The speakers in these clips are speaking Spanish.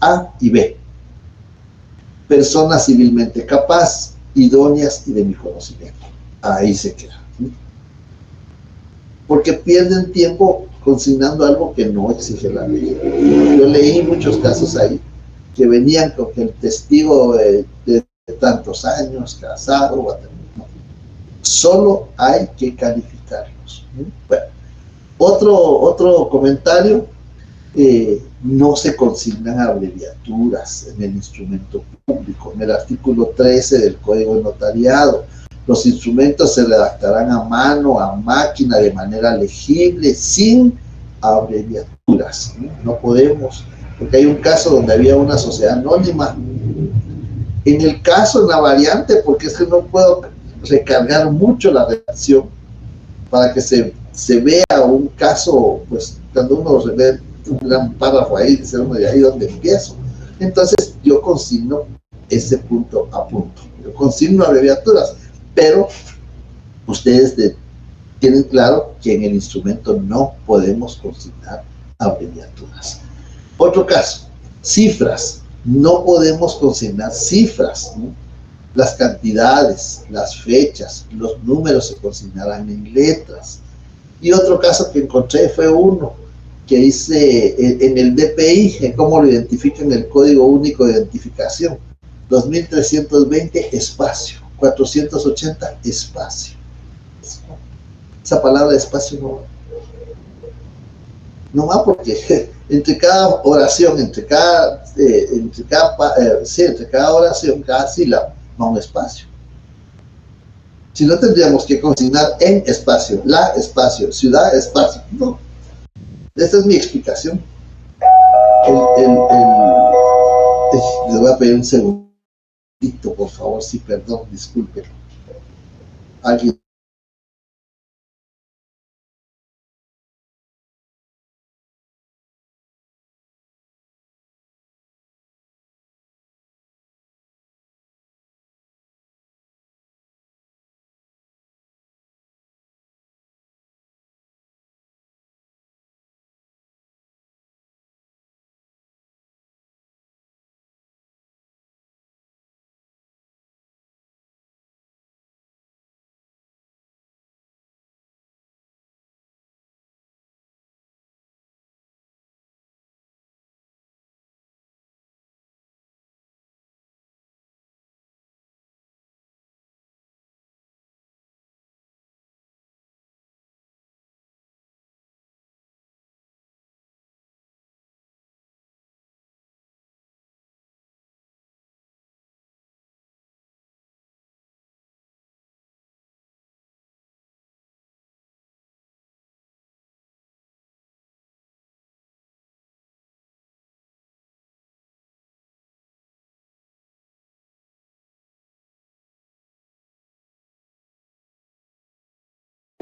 A y B. Personas civilmente capaz, idóneas y de mi conocimiento. Ahí se queda. Porque pierden tiempo consignando algo que no exige la ley. Yo leí muchos casos ahí que venían con el testigo de tantos años, casado, no. Solo hay que calificarlos. Bueno, otro comentario, no se consignan abreviaturas en el instrumento público. En el artículo 13 del Código de Notariado, los instrumentos se redactarán a mano, a máquina, de manera legible, sin abreviaturas. No podemos, porque hay un caso donde había una sociedad anónima. En el caso, en la variante, porque es que no puedo recargar mucho la redacción para que se vea un caso, pues cuando uno ve un gran párrafo ahí, dice uno de ahí donde empiezo. Entonces yo consigno ese punto a punto. Yo consigno abreviaturas, pero ustedes tienen claro que en el instrumento no podemos consignar abreviaturas. Otro caso, cifras. No podemos consignar cifras, ¿no? Las cantidades, las fechas, los números se consignarán en letras. Y otro caso que encontré fue uno que hice en el DPI, cómo lo identifican el Código Único de Identificación. 2320 espacio, 480 espacio. Esa palabra espacio no va, porque entre cada oración, entre cada oración, cada sílaba va un espacio. Si no, tendríamos que consignar en espacio, la espacio, ciudad espacio. No. Esta es mi explicación. Les voy a pedir un segundito, por favor, sí, perdón, disculpen. Alguien.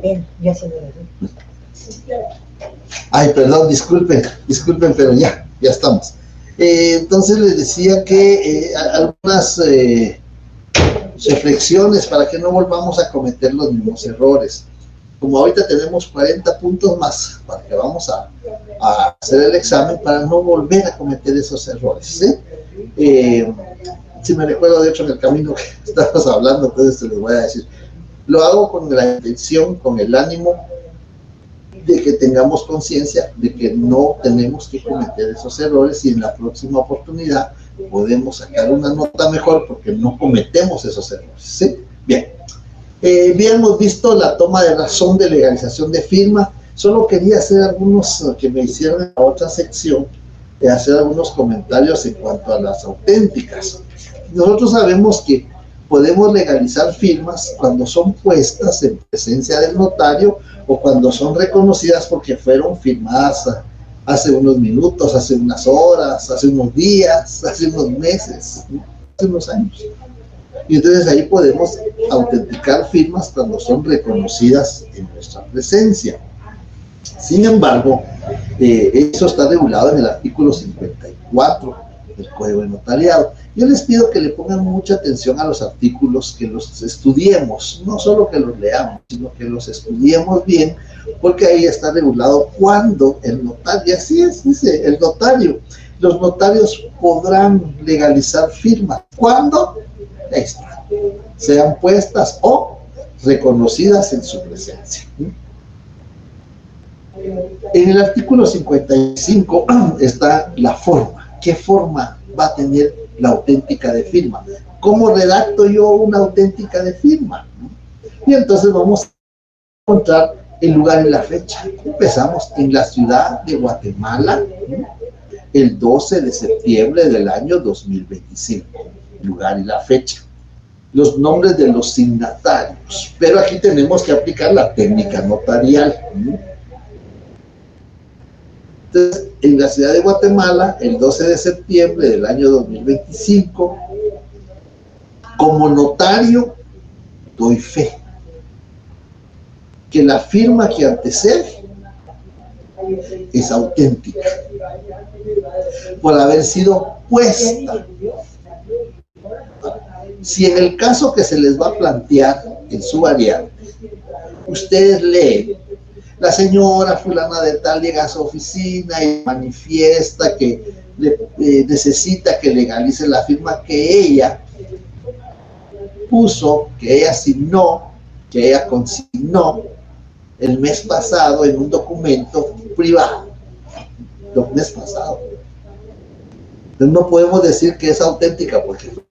Bien, ya se ve. Ay, perdón, disculpen, pero ya estamos. Entonces les decía que algunas reflexiones para que no volvamos a cometer los mismos errores. Como ahorita tenemos 40 puntos más para que vamos a hacer el examen, para no volver a cometer esos errores, ¿sí? Si me recuerdo, de hecho, en el camino que estábamos hablando, entonces te les voy a decir. Lo hago con la intención, con el ánimo de que tengamos conciencia de que no tenemos que cometer esos errores y en la próxima oportunidad podemos sacar una nota mejor porque no cometemos esos errores, ¿sí? Bien. Habíamos visto la toma de razón de legalización de firma. Solo quería hacer algunos que me hicieron en la otra sección, hacer algunos comentarios en cuanto a las auténticas. Nosotros sabemos que podemos legalizar firmas cuando son puestas en presencia del notario o cuando son reconocidas porque fueron firmadas hace unos minutos, hace unas horas, hace unos días, hace unos meses, ¿no? Hace unos años. Y entonces ahí podemos autenticar firmas cuando son reconocidas en nuestra presencia. Sin embargo, eso está regulado en el artículo 54 del Código de Notariado. Yo les pido que le pongan mucha atención a los artículos, que los estudiemos, no solo que los leamos, sino que los estudiemos bien, porque ahí está regulado cuando el notario, así es, dice el notario, los notarios podrán legalizar firmas cuando sean puestas o reconocidas en su presencia. En el artículo 55 está la forma. ¿Qué forma va a tener la auténtica de firma? ¿Cómo redacto yo una auténtica de firma? Y entonces vamos a encontrar el lugar y la fecha. Empezamos en la ciudad de Guatemala, el 12 de septiembre del año 2025. Lugar y la fecha. Los nombres de los signatarios. Pero aquí tenemos que aplicar la técnica notarial. Entonces, en la ciudad de Guatemala, el 12 de septiembre del año 2025, como notario, doy fe que la firma que antecede es auténtica por haber sido puesta. Si en el caso que se les va a plantear en su variante, ustedes leen, la señora fulana de tal llega a su oficina y manifiesta que necesita que legalice la firma que ella puso, que ella asignó, que ella consignó el mes pasado en un documento privado. El mes pasado. Entonces no podemos decir que es auténtica porque fue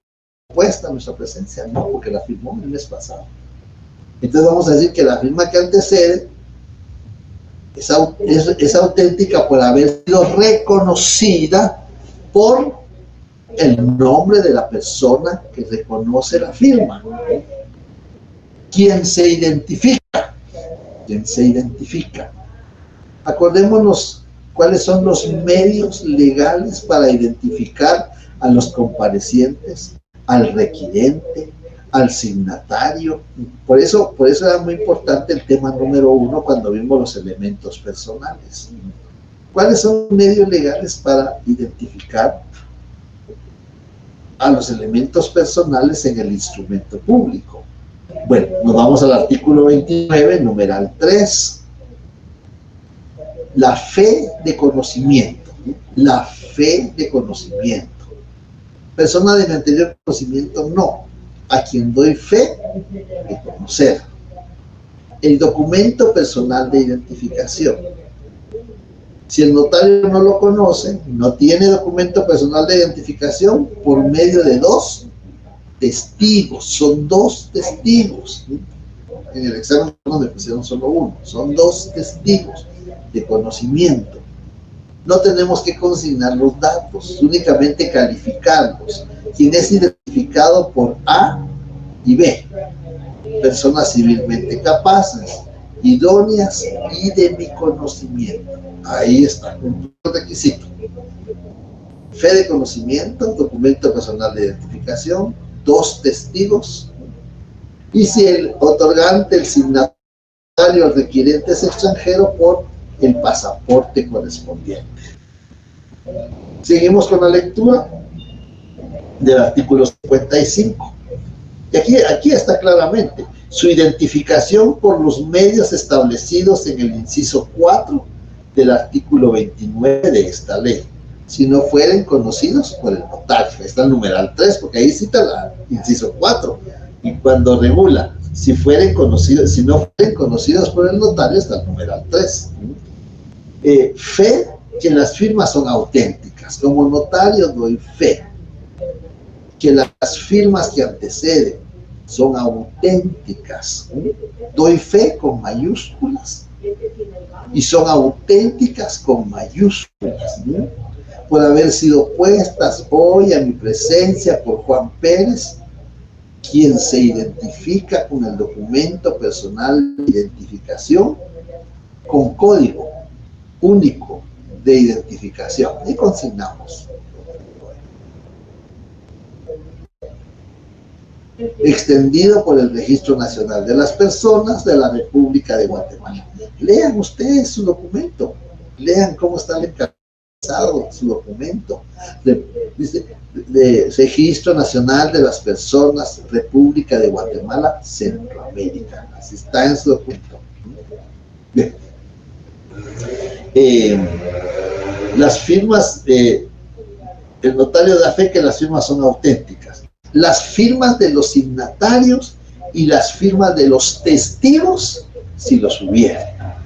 puesta en nuestra presencia, no, porque la firmó el mes pasado. Entonces vamos a decir que la firma que antecede es auténtica por haber sido reconocida por el nombre de la persona que reconoce la firma. ¿Quién se identifica? ¿Quién se identifica? Acordémonos cuáles son los medios legales para identificar a los comparecientes, al requirente, al signatario. Por eso era muy importante el tema número 1 cuando vimos los elementos personales. ¿Cuáles son los medios legales para identificar a los elementos personales en el instrumento público? Bueno, nos vamos al artículo 29, numeral 3. La fe de conocimiento. La fe de conocimiento. Persona de mi anterior conocimiento, no. A quien doy fe de conocer. El documento personal de identificación. Si el notario no lo conoce, no tiene documento personal de identificación por medio de 2 testigos. Son 2 testigos. En el examen me pusieron solo 1. Son 2 testigos de conocimiento. No tenemos que consignar los datos, únicamente calificarlos. Quien es identificado por A y B. Personas civilmente capaces, idóneas y de mi conocimiento. Ahí está, un requisito. Fe de conocimiento, documento personal de identificación, 2 testigos. Y si el otorgante, el signatario, el requirente es extranjero, por el pasaporte correspondiente. Seguimos con la lectura del artículo 55. Y aquí está claramente su identificación por los medios establecidos en el inciso 4 del artículo 29 de esta ley, si no fueren conocidos por el notario. Está el numeral 3, porque ahí cita el inciso 4, y cuando regula si fueren conocidos, si no fueren conocidos por el notario, está el numeral 3. Fe que las firmas son auténticas. Como notario doy fe que las firmas que anteceden son auténticas. Doy fe con mayúsculas y son auténticas con mayúsculas, por haber sido puestas hoy a mi presencia por Juan Pérez, quien se identifica con el documento personal de identificación con código único de identificación. Y consignamos. Extendido por el Registro Nacional de las Personas de la República de Guatemala. Lean ustedes su documento. Lean cómo está encabezado su documento. Dice, de Registro Nacional de las Personas, República de Guatemala, Centroamérica. Así está en su documento. Bien. Las firmas El notario da fe que las firmas son auténticas. Las firmas de los signatarios y las firmas de los testigos, si los hubiera.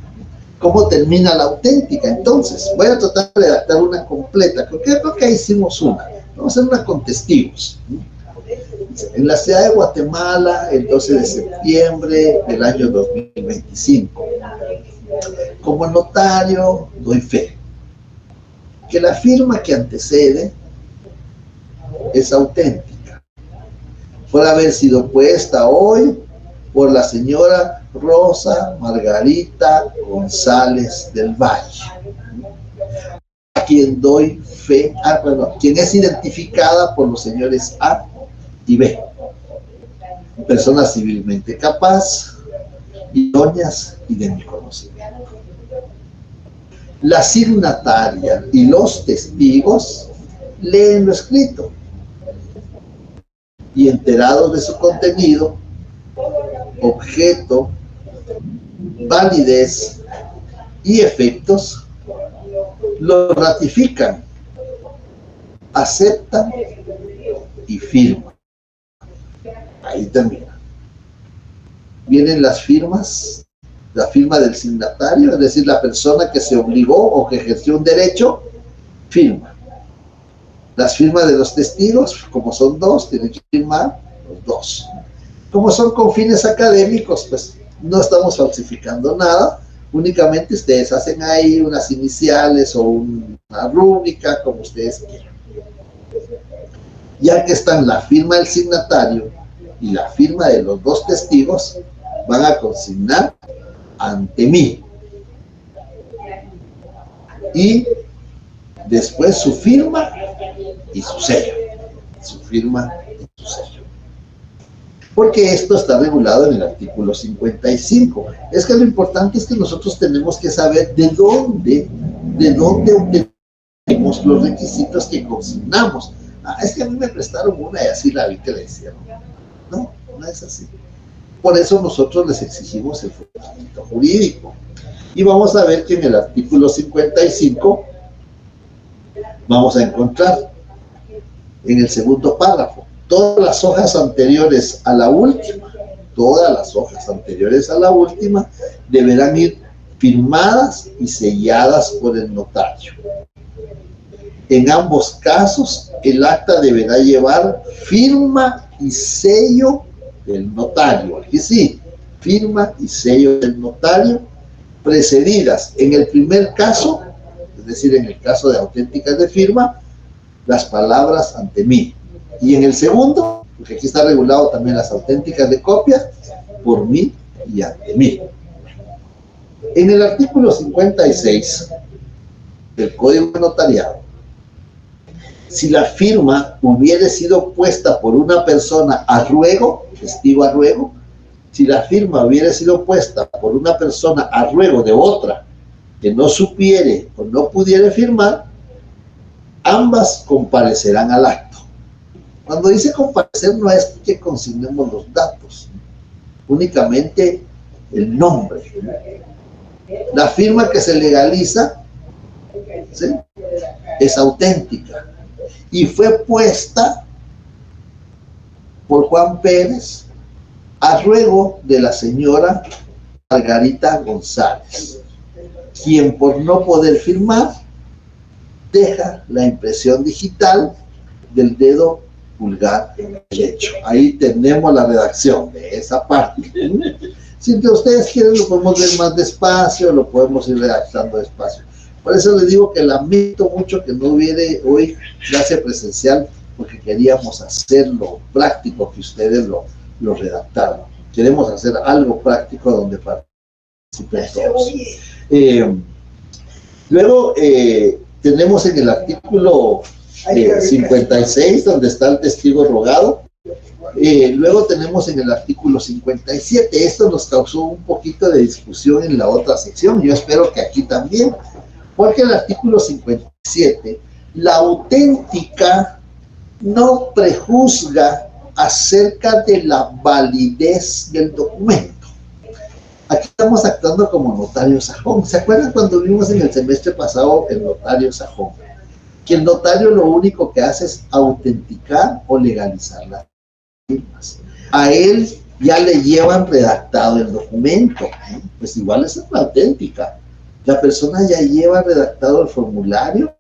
¿Cómo termina la auténtica? Entonces, voy a tratar de redactar una completa. Creo que hicimos una. Vamos a hacer una con testigos. En la ciudad de Guatemala, el 12 de septiembre del año 2025. Como notario, doy fe que la firma que antecede es auténtica. Puede haber sido puesta hoy por la señora Rosa Margarita González del Valle, a quien doy fe, quien es identificada por los señores A y B, personas civilmente capaz, idóneas y de mi conocimiento. La signataria y los testigos leen lo escrito y, enterados de su contenido, objeto, validez y efectos, lo ratifican, aceptan y firman. Ahí termina. Vienen las firmas, la firma del signatario, es decir, la persona que se obligó o que ejerció un derecho, firma. Las firmas de los testigos, como son dos, tienen que firmar los dos. Como son con fines académicos, pues no estamos falsificando nada, únicamente ustedes hacen ahí unas iniciales o una rúbrica, como ustedes quieran. Ya que están la firma del signatario y la firma de los dos testigos, van a consignar ante mí. Y después su firma y su sello. Su firma y su sello. Porque esto está regulado en el artículo 55. Es que lo importante es que nosotros tenemos que saber de dónde obtenemos los requisitos que consignamos. Es que a mí me prestaron una y así la vi que le hicieron. No, no es así. Por eso nosotros les exigimos el fundamento jurídico. Y vamos a ver que en el artículo 55 vamos a encontrar en el segundo párrafo todas las hojas anteriores a la última, deberán ir firmadas y selladas por el notario. En ambos casos, el acta deberá llevar firma y sello del notario. Aquí sí, firma y sello del notario, precedidas en el primer caso, es decir, en el caso de auténticas de firma, las palabras ante mí. Y en el segundo, porque aquí está regulado también las auténticas de copia, por mí y ante mí. En el artículo 56 del Código de Notariado, si la firma hubiere sido puesta por una persona a ruego, testigo a ruego, si la firma hubiera sido puesta por una persona a ruego de otra que no supiere o no pudiere firmar, ambas comparecerán al acto. Cuando dice comparecer no es que consignemos los datos, únicamente el nombre. La firma que se legaliza, ¿sí?, es auténtica y fue puesta por Juan Pérez a ruego de la señora Margarita González, quien por no poder firmar deja la impresión digital del dedo pulgar derecho. Ahí tenemos la redacción de esa parte. Si ustedes quieren lo podemos ver más despacio, lo podemos ir redactando despacio. Por eso les digo que lamento mucho que no hubiera hoy clase presencial, porque queríamos hacerlo práctico, que ustedes lo redactaron. Queremos hacer algo práctico donde participen todos. Luego tenemos en el artículo 56, donde está el testigo rogado. Luego tenemos en el artículo 57, esto nos causó un poquito de discusión en la otra sección, yo espero que aquí también, porque el artículo 57, la auténtica no prejuzga acerca de la validez del documento. Aquí estamos actuando como notario sajón. ¿Se acuerdan cuando vimos en el semestre pasado el notario sajón? que el notario lo único que hace es autenticar o legalizar las firmas. A él ya le llevan redactado el documento, pues igual esa es la auténtica. La persona ya lleva redactado el formulario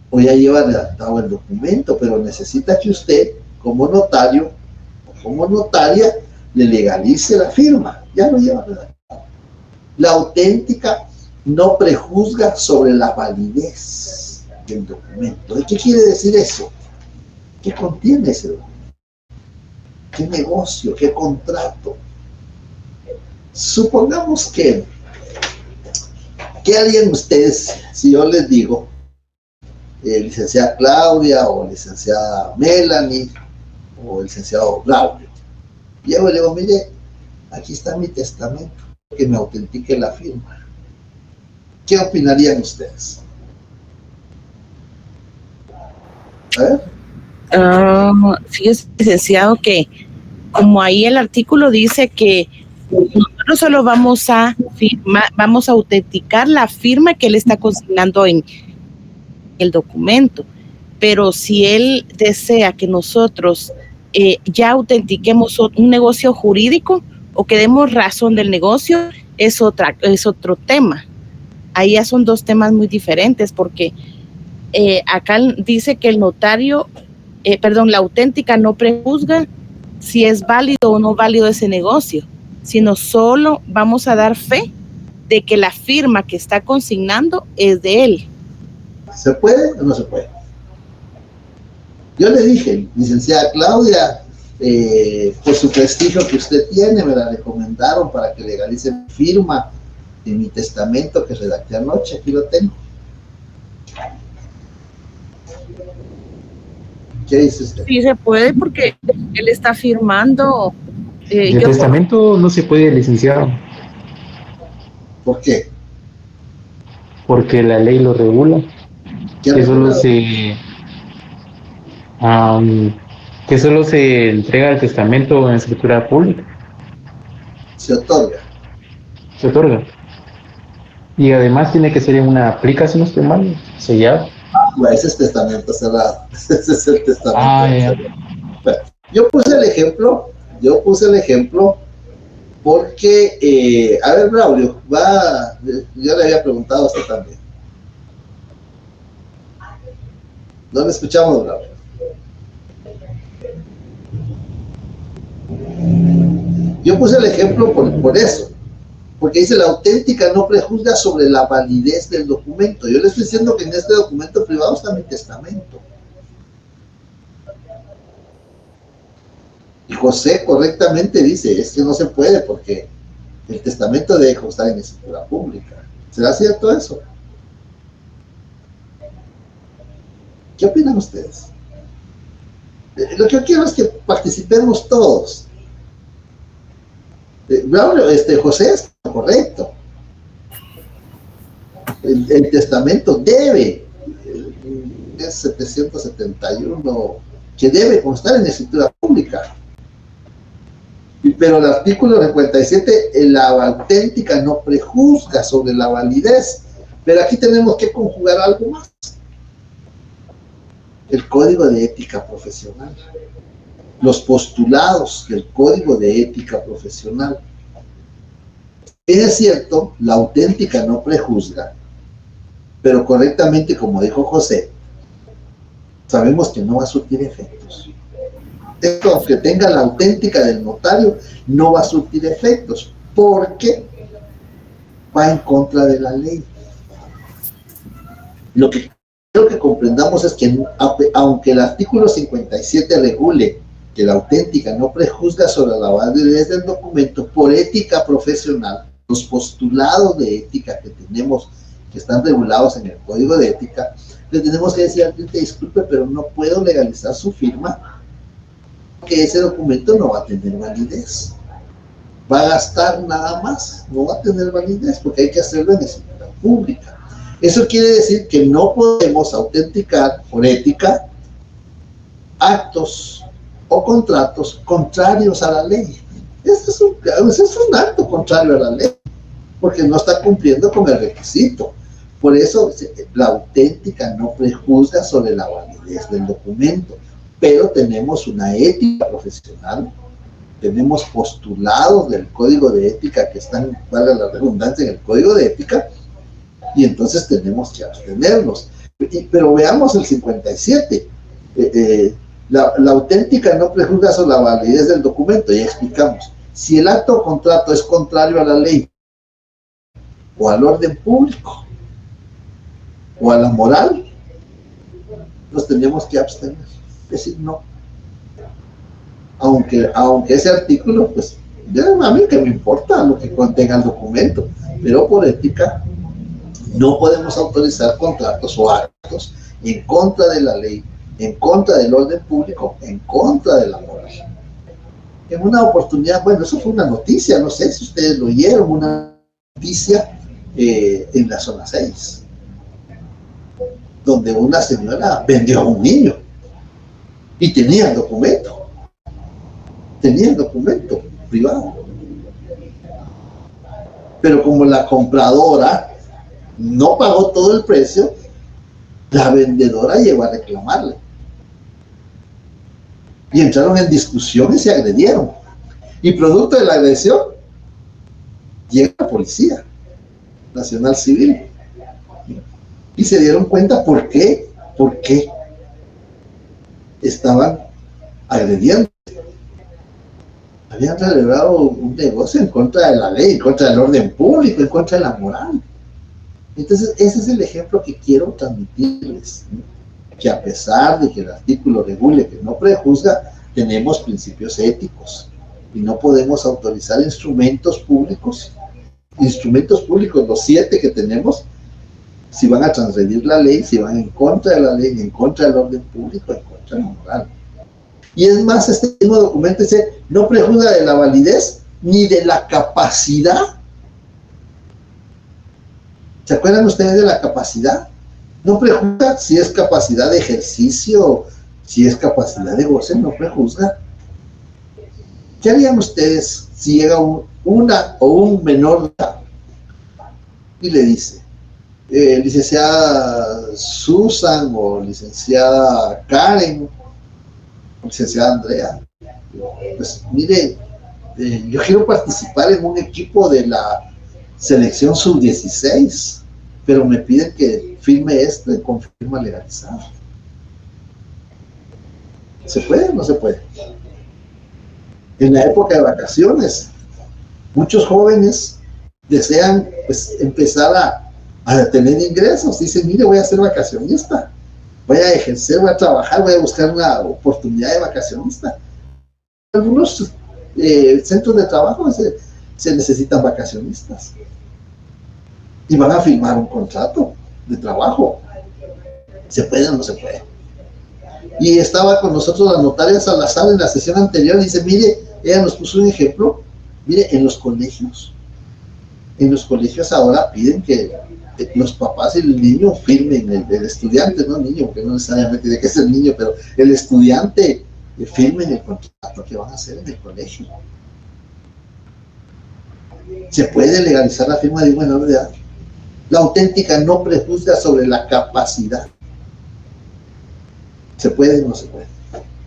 o ya lleva redactado el documento, pero necesita que usted, como notario o como notaria, le legalice la firma, ya lo lleva redactado. La auténtica no prejuzga sobre la validez del documento. ¿Y qué quiere decir eso? ¿Qué contiene ese documento? ¿Qué negocio? ¿Qué contrato? Supongamos que alguien ustedes, si yo les digo, licenciada Claudia o licenciada Melanie o el licenciado Braulio, llego y le digo, mire, aquí está mi testamento, que me autentique la firma. ¿Qué opinarían ustedes? A ver. Fíjese, licenciado, que como ahí el artículo dice que nosotros solo vamos a firmar, vamos a autenticar la firma que él está consignando en el documento, pero si él desea que nosotros ya autentiquemos un negocio jurídico o que demos razón del negocio, es otro tema. Ahí ya son dos temas muy diferentes, porque acá dice que el notario, la auténtica no prejuzga si es válido o no válido ese negocio, sino solo vamos a dar fe de que la firma que está consignando es de él. ¿Se puede o no se puede? Yo le dije, licenciada Claudia, por su prestigio que usted tiene, me la recomendaron para que legalice mi firma en mi testamento que redacté anoche, aquí lo tengo. ¿Qué dice usted? Sí se puede, porque él está firmando. El testamento no se puede, licenciado. ¿Por qué? Porque la ley lo regula. Que solo se entrega el testamento en escritura pública. Se otorga. Se otorga. Y además tiene que ser en una plica, si no estoy mal, sellado. Ese es testamento cerrado. Ese es el testamento cerrado. Bueno, yo puse el ejemplo porque, a ver, Braulio, yo le había preguntado a usted también. No le escuchamos, Braulio. Yo puse el ejemplo por eso, porque dice la auténtica no prejuzga sobre la validez del documento. Yo le estoy diciendo que en este documento privado está mi testamento. Y José correctamente dice, es que no se puede porque el testamento debe constar en escritura pública. ¿Será cierto eso? ¿Qué opinan ustedes? Lo que yo quiero es que participemos todos. José es correcto. El testamento debe, es 771, que debe constar en escritura pública. Pero el artículo 57, la auténtica no prejuzga sobre la validez. Pero aquí tenemos que conjugar algo más. El Código de Ética Profesional. Los postulados del Código de Ética Profesional. Es cierto, la auténtica no prejuzga, pero correctamente, como dijo José, sabemos que no va a surtir efectos. Esto, aunque tenga la auténtica del notario, no va a surtir efectos, porque va en contra de la ley. Lo que quiero que comprendamos es que, aunque el artículo 57 regule que la auténtica no prejuzga sobre la validez del documento, por ética profesional, los postulados de ética que tenemos, que están regulados en el Código de Ética, le tenemos que decir al cliente, disculpe, pero no puedo legalizar su firma, que ese documento no va a tener validez. Va a gastar nada más, no va a tener validez, porque hay que hacerlo en escritura pública. Eso quiere decir que no podemos autenticar por ética actos o contratos contrarios a la ley. Ese es un acto contrario a la ley, porque no está cumpliendo con el requisito. Por eso la auténtica no prejuzga sobre la validez del documento, pero tenemos una ética profesional, tenemos postulados del código de ética que están, valga la redundancia, en el código de ética, y entonces tenemos que abstenernos. Pero veamos el 57. La auténtica no prejuzga sobre la validez del documento, ya explicamos. Si el acto o contrato es contrario a la ley, o al orden público, o a la moral, nos tenemos que abstener, decir no. Aunque ese artículo, pues, a mí que me importa lo que contenga el documento, pero por ética no podemos autorizar contratos o actos en contra de la ley, en contra del orden público, en contra de la moral. En una oportunidad, bueno, eso fue una noticia, no sé si ustedes lo oyeron, una noticia en la zona 6, donde una señora vendió a un niño y tenía el documento privado, pero como la compradora no pagó todo el precio, la vendedora llegó a reclamarle y entraron en discusión y se agredieron, y producto de la agresión llega la Policía Nacional Civil y se dieron cuenta por qué estaban agrediendo. Habían celebrado un negocio en contra de la ley, en contra del orden público, en contra de la moral. Entonces, ese es el ejemplo que quiero transmitirles, ¿no? Que a pesar de que el artículo regule que no prejuzga, tenemos principios éticos y no podemos autorizar instrumentos públicos, los 7 que tenemos, si van a transgredir la ley, si van en contra de la ley, en contra del orden público, en contra de la moral. Y es más, este mismo documento dice, no prejuzga de la validez ni de la capacidad. ¿Se acuerdan ustedes de la capacidad? No prejuzga si es capacidad de ejercicio, si es capacidad de goce, no prejuzga. ¿Qué harían ustedes si llega una o un menor de edad y le dice, licenciada Susan o licenciada Karen, o licenciada Andrea, pues mire, yo quiero participar en un equipo de la selección sub-16, pero me piden que firme esto con firma legalizada? ¿Se puede o no se puede? En la época de vacaciones, muchos jóvenes desean, pues, empezar a tener ingresos. Dicen, mire, voy a ser vacacionista, voy a ejercer, voy a trabajar, voy a buscar una oportunidad de vacacionista. Algunos centros de trabajo se necesitan vacacionistas y van a firmar un contrato de trabajo. ¿Se puede o no se puede? Y estaba con nosotros la notaria Salazar en la sesión anterior y dice, mire, ella nos puso un ejemplo, mire, en los colegios ahora piden que los papás y el niño firmen, el estudiante, no el niño, porque no necesariamente tiene que ser el niño, pero el estudiante firmen el contrato que van a hacer en el colegio. Se puede legalizar la firma de un menor de edad. La auténtica no prejuzga sobre la capacidad. ¿Se puede o no se puede?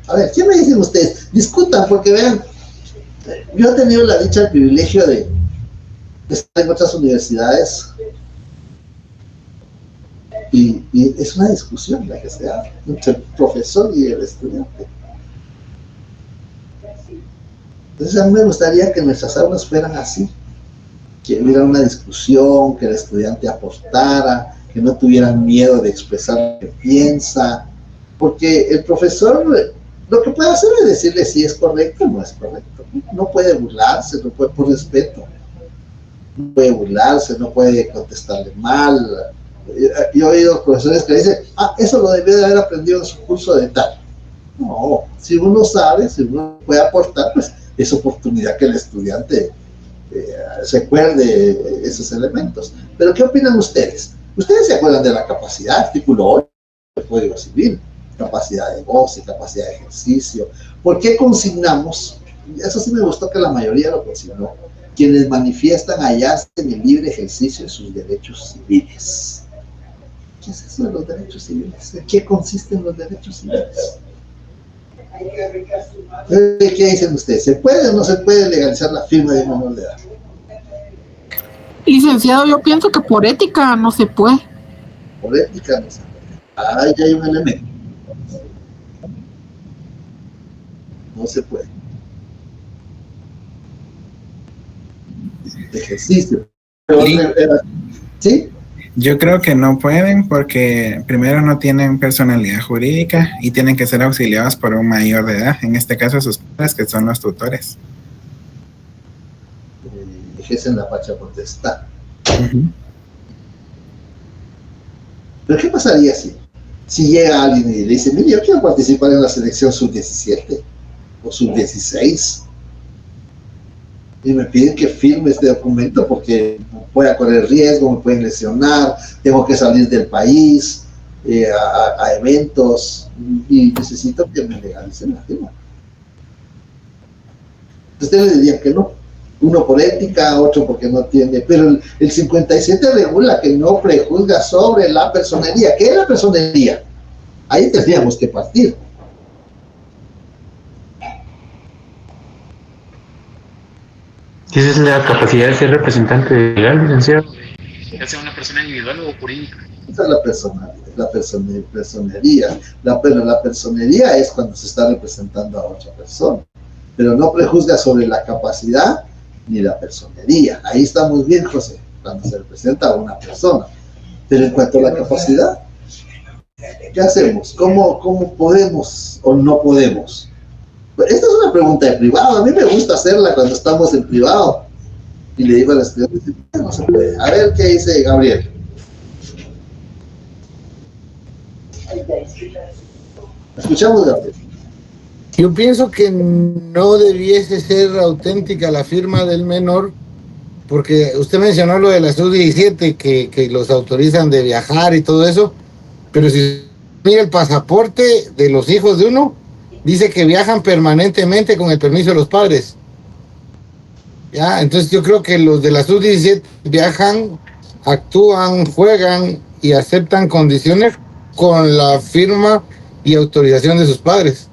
A ver, ¿qué me dicen ustedes? Discutan, porque vean, yo he tenido la dicha, el privilegio de estar en otras universidades y es una discusión la que se da entre el profesor y el estudiante. Entonces a mí me gustaría que nuestras aulas fueran así, que hubiera una discusión, que el estudiante aportara, que no tuvieran miedo de expresar lo que piensa, porque el profesor lo que puede hacer es decirle si es correcto o no es correcto. No puede burlarse, no puede, por respeto, no puede burlarse, no puede contestarle mal. Yo he oído profesores que dicen, eso lo debió de haber aprendido en su curso de tal. No, si uno sabe, si uno puede aportar, pues es oportunidad que el estudiante recuerde esos elementos. Pero ¿qué opinan ustedes? ¿Ustedes se acuerdan de la capacidad, artículo 8 del Código Civil? Capacidad de goce, capacidad de ejercicio. ¿Por qué consignamos? Eso sí me gustó que la mayoría lo consignó. Quienes manifiestan hallarse en el libre ejercicio de sus derechos civiles. ¿Qué es eso de los derechos civiles? ¿En qué consisten los derechos civiles? ¿Qué dicen ustedes? ¿Se puede o no se puede legalizar la firma de menor de edad? Licenciado, yo pienso que por ética no se puede. Por ética no se puede. Ah, ya hay un elemento. No se puede. Ejercicio. ¿Sí? Yo creo que no pueden porque primero no tienen personalidad jurídica y tienen que ser auxiliados por un mayor de edad, en este caso sus padres, que son los tutores. Ejercen la pacha potestad. Pero ¿qué pasaría si llega alguien y le dice, mire, yo quiero participar en la selección sub-17 o sub-16 y me piden que firme este documento porque voy a correr riesgo, me pueden lesionar, tengo que salir del país a eventos y necesito que me legalicen la firma? Ustedes le dirían que no, uno por ética, otro porque no tiene, pero el 57 regula que no prejuzga sobre la personería. ¿Qué es la personería? Ahí tendríamos que partir. Esa es la capacidad de ser representante legal, licenciado. ¿Ya sea una persona individual o jurídica? Esa es la personería. La personería es cuando se está representando a otra persona, pero no prejuzga sobre la capacidad ni la personería. Ahí estamos bien, José, cuando se representa a una persona. Pero en cuanto a la capacidad, ¿qué hacemos? ¿Cómo podemos o no podemos? Esta es una pregunta de privado. A mí me gusta hacerla cuando estamos en privado. Y le digo a los estudiantes, no se puede. A ver qué dice Gabriel. Escuchamos, Gabriel. Yo pienso que no debiese ser auténtica la firma del menor, porque usted mencionó lo de la sub-17, que los autorizan de viajar y todo eso, pero si mira el pasaporte de los hijos de uno, dice que viajan permanentemente con el permiso de los padres. ¿Ya? Entonces yo creo que los de la sub-17 viajan, actúan, juegan y aceptan condiciones con la firma y autorización de sus padres.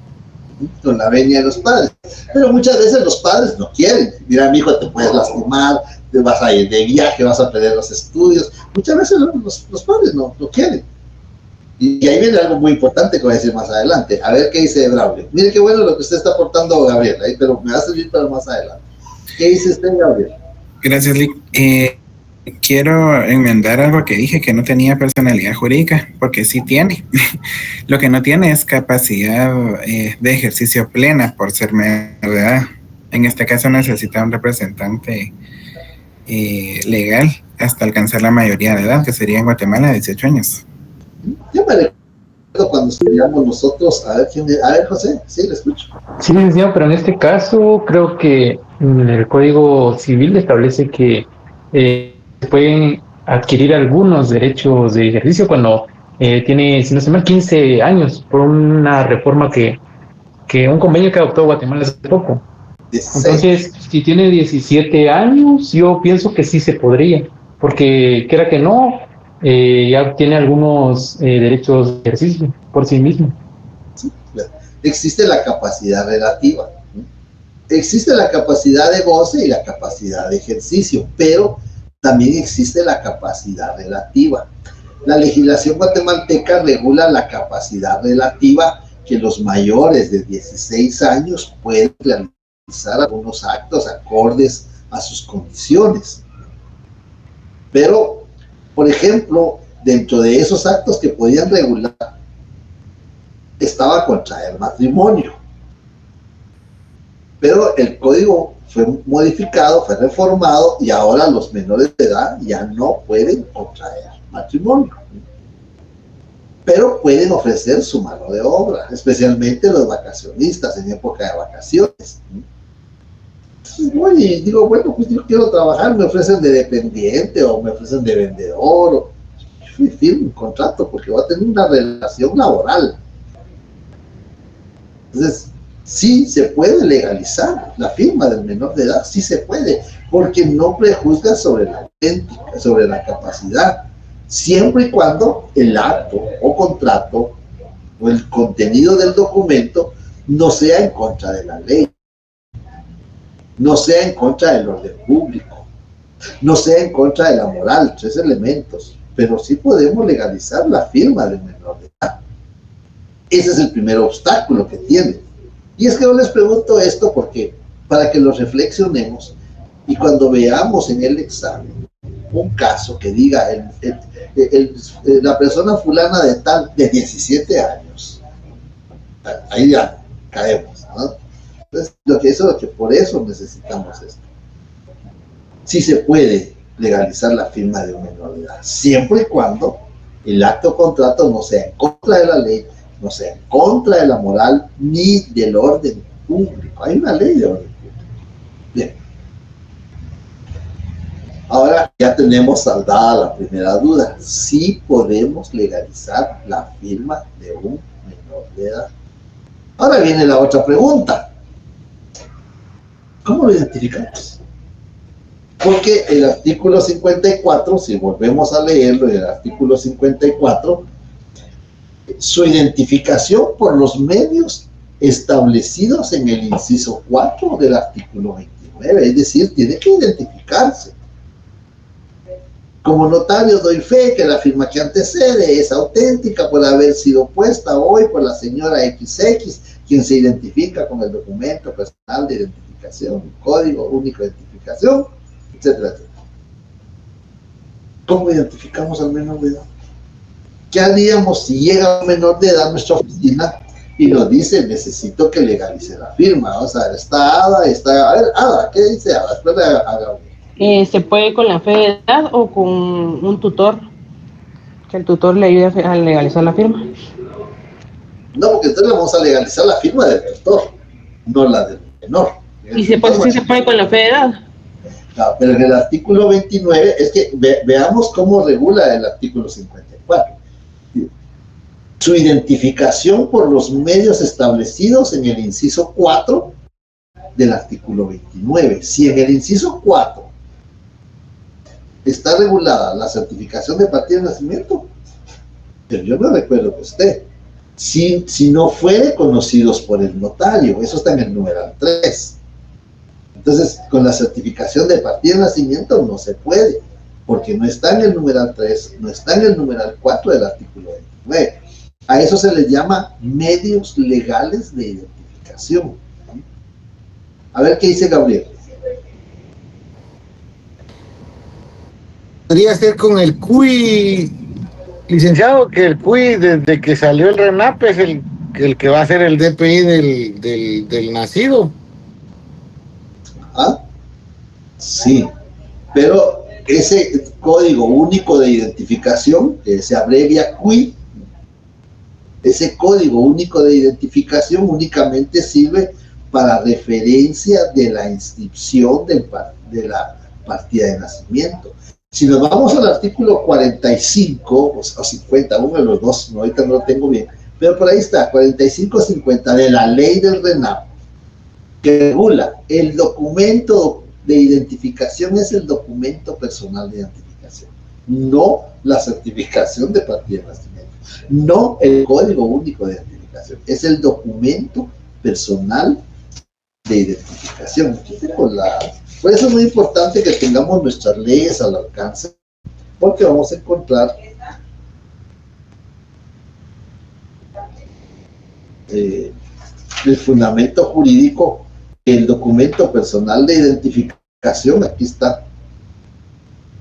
Con la venia de los padres. Pero muchas veces los padres no quieren. Mira, mi hijo, te puedes lastimar, te vas a ir de viaje, vas a perder los estudios. Muchas veces los padres no quieren. Y ahí viene algo muy importante que voy a decir más adelante. A ver qué dice Braulio. Mire qué bueno lo que usted está aportando, Gabriel, ahí, pero me va a servir para más adelante. ¿Qué dice usted, Gabriel? Gracias, Lick. Quiero enmendar algo que dije, que no tenía personalidad jurídica, porque sí tiene. Lo que no tiene es capacidad de ejercicio plena por ser menor de edad. En este caso necesita un representante legal hasta alcanzar la mayoría de edad, que sería en Guatemala 18 años. Yo me recuerdo cuando estudiamos nosotros, a ver, José, sí, le escucho. Sí, licenciado, pero en este caso creo que el Código Civil establece que se pueden adquirir algunos derechos de ejercicio cuando tiene, si no se mal, 15 años por una reforma que un convenio que adoptó Guatemala hace poco. 16. Entonces, si tiene 17 años, yo pienso que sí se podría, porque quiera que no, ya tiene algunos derechos de ejercicio por sí mismo. Sí, claro. Existe la capacidad relativa, ¿no? Existe la capacidad de goce y la capacidad de ejercicio, pero también existe la capacidad relativa. La legislación guatemalteca regula la capacidad relativa, que los mayores de 16 años pueden realizar algunos actos acordes a sus condiciones. Pero, por ejemplo, dentro de esos actos que podían regular, estaba contraer matrimonio. Pero el código fue modificado, fue reformado, y ahora los menores de edad ya no pueden contraer matrimonio. Pero pueden ofrecer su mano de obra, especialmente los vacacionistas en época de vacaciones. Entonces voy y digo, bueno, pues yo quiero trabajar, me ofrecen de dependiente o me ofrecen de vendedor, o firmo un contrato porque voy a tener una relación laboral. Entonces, sí se puede legalizar la firma del menor de edad, sí se puede, porque no prejuzga sobre la ética, sobre la capacidad. siempre y cuando el acto o contrato o el contenido del documento no sea en contra de la ley, no sea en contra del orden público, no sea en contra de la moral, 3 elementos, pero sí podemos legalizar la firma del menor de edad. Ese es el primer obstáculo que tiene. Y es que yo les pregunto esto porque, para que lo reflexionemos, y cuando veamos en el examen un caso que diga la persona fulana de tal, de 17 años, ahí ya caemos, ¿no? Entonces, eso es lo que por eso necesitamos esto. Sí se puede legalizar la firma de un menor de edad, siempre y cuando el acto o contrato no sea en contra de la ley, no sea en contra de la moral, ni del orden público. Hay una ley de orden público. Bien. Ahora ya tenemos saldada la primera duda. Sí podemos legalizar la firma de un menor de edad. Ahora viene la otra pregunta. ¿Cómo lo identificamos? Porque el artículo 54, si volvemos a leerlo, el artículo 54, su identificación por los medios establecidos en el inciso 4 del artículo 29, es decir, tiene que identificarse. Como notario doy fe que la firma que antecede es auténtica por haber sido puesta hoy por la señora XX, quien se identifica con el documento personal de identificación, código único de identificación, etcétera, etcétera. ¿Cómo identificamos al menor de edad? ¿Qué haríamos si llega un menor de edad a nuestra oficina y nos dice, necesito que legalice la firma? Vamos a ver, está Ada, a ver, Ada, ¿qué dice Ada? Después de Gabriel. Se puede con la fe de edad o con un tutor, que el tutor le ayude a legalizar la firma. No, porque entonces le vamos a legalizar la firma del tutor, no la del menor. ¿Y sí se puede con la fe de edad? No, pero en el artículo 29, es que veamos cómo regula el artículo 54. Su identificación por los medios establecidos en el inciso 4 del artículo 29. Si en el inciso 4 está regulada la certificación de partida de nacimiento, pero yo no recuerdo que esté. Si no fuere conocidos por el notario, eso está en el numeral 3. Entonces, con la certificación de partida de nacimiento no se puede, porque no está en el numeral 3, no está en el numeral 4 del artículo 29. A eso se les llama medios legales de identificación. A ver qué dice Gabriel. Podría ser con el CUI, licenciado, que el CUI desde que salió el RENAP es el que va a ser el DPI del nacido. ¿Ah? Sí, pero ese código único de identificación, que se abrevia CUI, ese código único de identificación únicamente sirve para referencia de la inscripción de la partida de nacimiento. Si nos vamos al artículo 45 o 50, uno de los dos, no, ahorita no lo tengo bien, pero por ahí está, 45-50 de la ley del RENAP, que regula el documento de identificación, es el documento personal de identificación, no la certificación de partida de nacimiento, no el código único de identificación, es el documento personal de identificación. Por eso es muy importante que tengamos nuestras leyes al alcance, porque vamos a encontrar el fundamento jurídico, el documento personal de identificación, aquí está,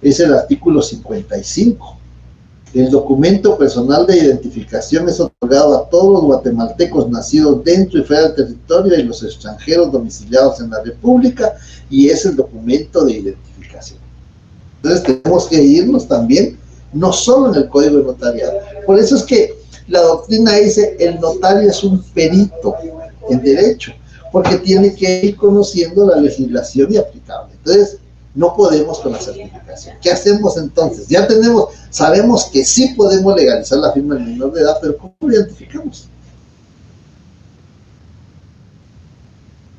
es el artículo 55. El documento personal de identificación es otorgado a todos los guatemaltecos nacidos dentro y fuera del territorio y los extranjeros domiciliados en la República, y es el documento de identificación. Entonces tenemos que irnos también, no solo en el código de notariado. Por eso es que la doctrina dice, el notario es un perito en derecho, porque tiene que ir conociendo la legislación y aplicable. Entonces, no podemos con la certificación. ¿Qué hacemos entonces? Ya sabemos que sí podemos legalizar la firma del menor de edad, pero ¿cómo lo identificamos?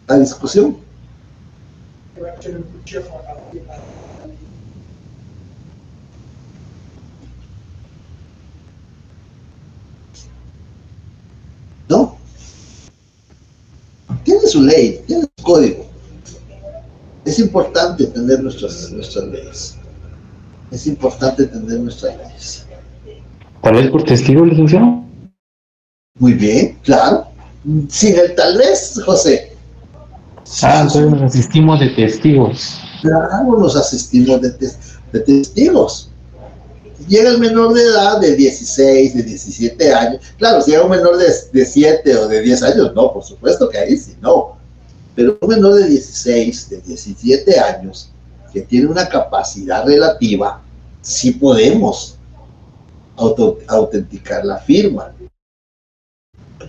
La discusión. su ley, tiene su código. Es importante tener nuestras leyes. Es importante tener nuestras leyes. ¿Tal vez por testigo, licenciado? Muy bien, claro. Sin el tal vez, José. Entonces nos asistimos de testigos. Claro, nos asistimos de testigos. Llega el menor de edad de 16, de 17 años. Claro, si llega un menor de 7 o de 10 años, no, por supuesto que ahí sí, no. Pero un menor de 16, de 17 años, que tiene una capacidad relativa, sí podemos autenticar la firma.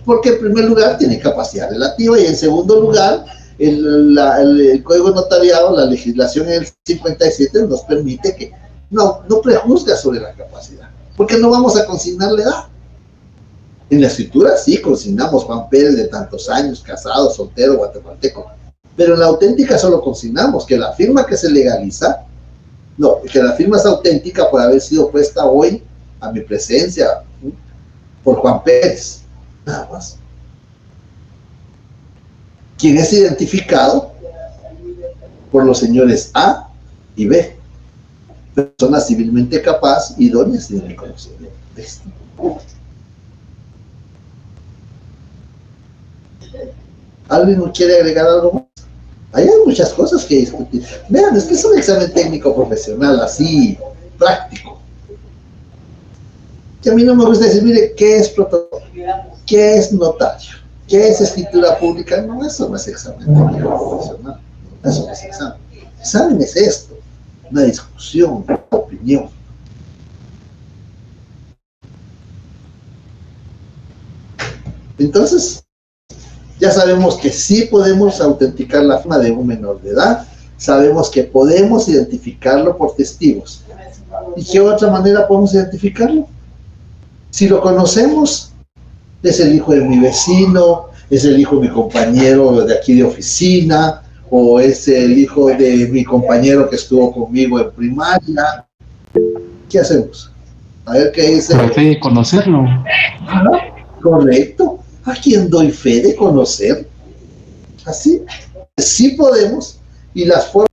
Porque en primer lugar tiene capacidad relativa y en segundo lugar el Código Notariado, la legislación en el 57 nos permite que no prejuzga sobre la capacidad, porque no vamos a consignar la edad. En la escritura sí consignamos Juan Pérez de tantos años, casado, soltero, guatemalteco, pero en la auténtica solo consignamos que la firma que se legaliza, que la firma es auténtica por haber sido puesta hoy a mi presencia por Juan Pérez, nada más. Quien es identificado por los señores A y B, persona civilmente capaz, idónea y de conocimiento. ¿Alguien quiere agregar algo más? Ahí hay muchas cosas que discutir. Vean, es que es un examen técnico profesional, así, práctico. Que a mí no me gusta decir, mire, ¿qué es protocolo? ¿Qué es notario? ¿Qué es escritura pública? No, eso no es examen técnico profesional. Eso no es examen. Examen es esto, una discusión, una opinión. Entonces, ya sabemos que sí podemos autenticar la firma de un menor de edad, sabemos que podemos identificarlo por testigos. ¿Y qué otra manera podemos identificarlo? Si lo conocemos, es el hijo de mi vecino, es el hijo de mi compañero de aquí de oficina, o es el hijo de mi compañero que estuvo conmigo en primaria. ¿Qué hacemos? A ver qué dice. Doy fe de conocerlo. Correcto. ¿A quién doy fe de conocer? Así. Sí podemos, y las formas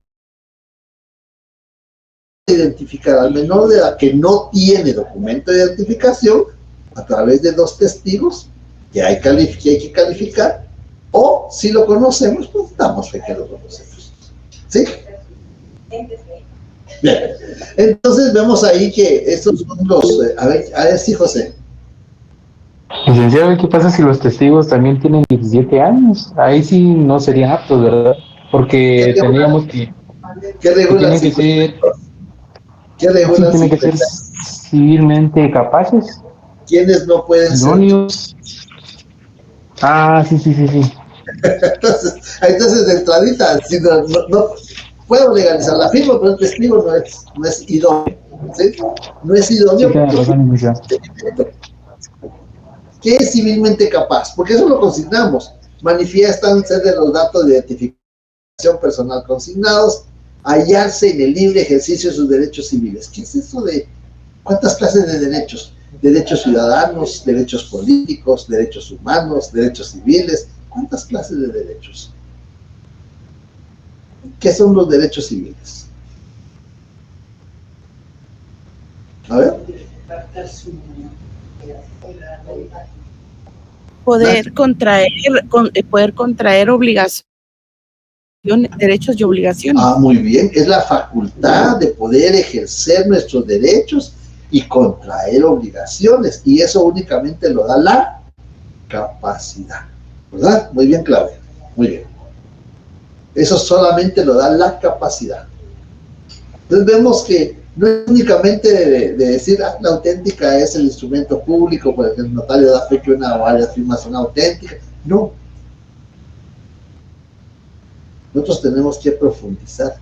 de identificar al menor de edad que no tiene documento de identificación a través de 2 testigos que hay que calificar, o si lo conocemos, pues damos fe que lo conocemos. ¿Sí? Bien. Entonces vemos ahí que estos son los... a ver si José. Licenciado, ¿qué pasa si los testigos también tienen 17 años? Ahí sí no serían aptos, ¿verdad? Porque tendríamos que... ¿Qué regula? Que tienen que ser... ¿Qué regula? Sí, tienen que ser civilmente capaces. ¿Quiénes no pueden ser? Sí. Entonces de entradita, si no puedo legalizar la firma, pero el testigo no es idóneo. ¿Sí? No es idóneo. ¿Qué es civilmente capaz? Porque eso lo consignamos. Manifiestan ser de los datos de identificación personal consignados, hallarse en el libre ejercicio de sus derechos civiles. ¿Qué es eso de cuántas clases de derechos? Derechos ciudadanos, derechos políticos, derechos humanos, derechos civiles. ¿Cuántas clases de derechos? ¿Qué son los derechos civiles? A ver. Poder contraer obligaciones, derechos y obligaciones. Muy bien. Es la facultad de poder ejercer nuestros derechos y contraer obligaciones. Y eso únicamente lo da la capacidad. ¿Verdad? Muy bien, Claudia. Muy bien. Eso solamente lo da la capacidad. Entonces vemos que no es únicamente de decir, la auténtica es el instrumento público, porque el notario da fe que una o varias firmas son auténticas. No. Nosotros tenemos que profundizar.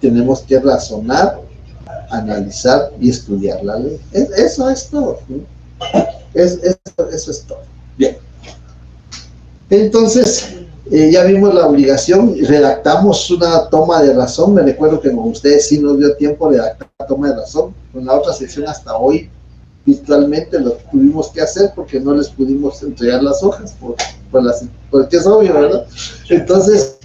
Tenemos que razonar, analizar y estudiar la ley. Eso es todo. ¿Sí? Eso es todo. Bien. Entonces, ya vimos la obligación, redactamos una toma de razón. Me recuerdo que con ustedes sí nos dio tiempo de redactar la toma de razón. Con la otra sección hasta hoy virtualmente lo tuvimos que hacer porque no les pudimos entregar las hojas por porque es obvio, ¿verdad? Entonces,